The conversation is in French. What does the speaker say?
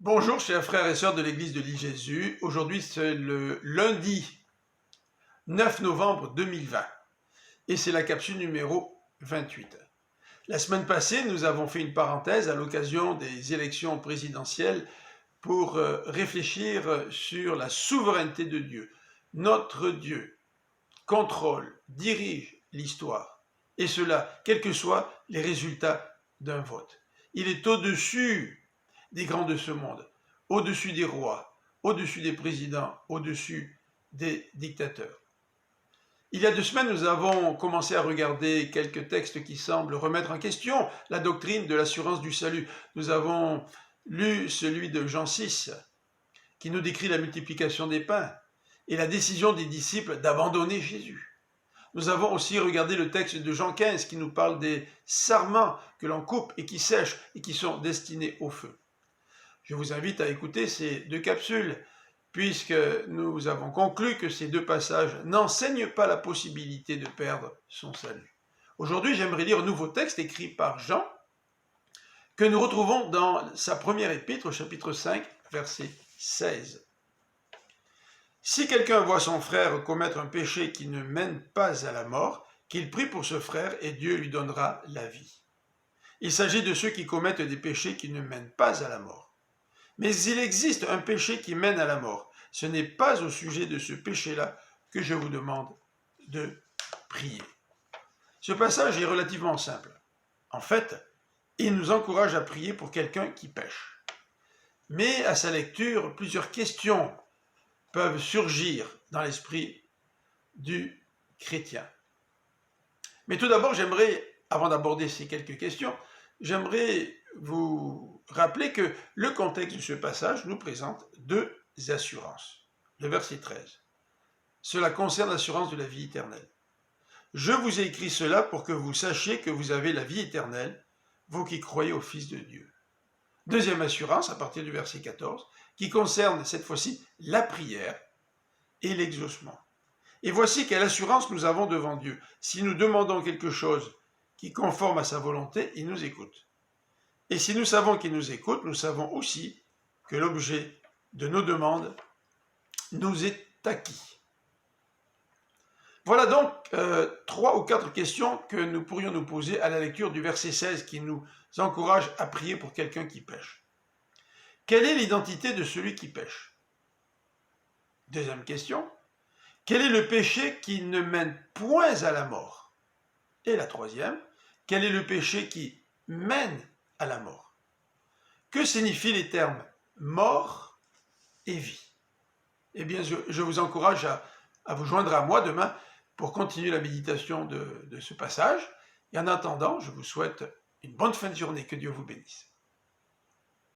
Bonjour chers frères et sœurs de l'église de l'île Jésus. Aujourd'hui c'est le lundi 9 novembre 2020 et c'est la capsule numéro 28. La semaine passée, nous avons fait une parenthèse à l'occasion des élections présidentielles pour réfléchir sur la souveraineté de Dieu. Notre Dieu contrôle, dirige l'histoire et cela, quels que soient les résultats d'un vote. Il est au-dessus des grands de ce monde, au-dessus des rois, au-dessus des présidents, au-dessus des dictateurs. Il y a 2 semaines, nous avons commencé à regarder quelques textes qui semblent remettre en question la doctrine de l'assurance du salut. Nous avons lu celui de Jean 6, qui nous décrit la multiplication des pains et la décision des disciples d'abandonner Jésus. Nous avons aussi regardé le texte de Jean 15 qui nous parle des sarments que l'on coupe et qui sèchent et qui sont destinés au feu. Je vous invite à écouter ces 2 capsules, puisque nous avons conclu que ces 2 passages n'enseignent pas la possibilité de perdre son salut. Aujourd'hui, j'aimerais lire un nouveau texte écrit par Jean, que nous retrouvons dans sa première épître, au chapitre 5, verset 16. Si quelqu'un voit son frère commettre un péché qui ne mène pas à la mort, qu'il prie pour ce frère et Dieu lui donnera la vie. Il s'agit de ceux qui commettent des péchés qui ne mènent pas à la mort. Mais il existe un péché qui mène à la mort. Ce n'est pas au sujet de ce péché-là que je vous demande de prier. Ce passage est relativement simple. En fait, il nous encourage à prier pour quelqu'un qui pêche. Mais à sa lecture, plusieurs questions peuvent surgir dans l'esprit du chrétien. Mais tout d'abord, avant d'aborder ces quelques questions, j'aimerais vous rappeler que le contexte de ce passage nous présente 2 assurances. Le verset 13. Cela concerne l'assurance de la vie éternelle. Je vous ai écrit cela pour que vous sachiez que vous avez la vie éternelle, vous qui croyez au Fils de Dieu. Deuxième assurance, à partir du verset 14, qui concerne cette fois-ci la prière et l'exaucement. Et voici quelle assurance nous avons devant Dieu. Si nous demandons quelque chose qui conforme à sa volonté, il nous écoute. Et si nous savons qu'il nous écoute, nous savons aussi que l'objet de nos demandes nous est acquis. Voilà donc 3 ou 4 questions que nous pourrions nous poser à la lecture du verset 16 qui nous encourage à prier pour quelqu'un qui pêche. Quelle est l'identité de celui qui pêche? Deuxième question. Quel est le péché qui ne mène point à la mort? Et la troisième, quel est le péché qui mène à la mort? Que signifient les termes mort et vie? Eh bien, je vous encourage à vous joindre à moi demain pour continuer la méditation de ce passage. Et en attendant, je vous souhaite une bonne fin de journée. Que Dieu vous bénisse.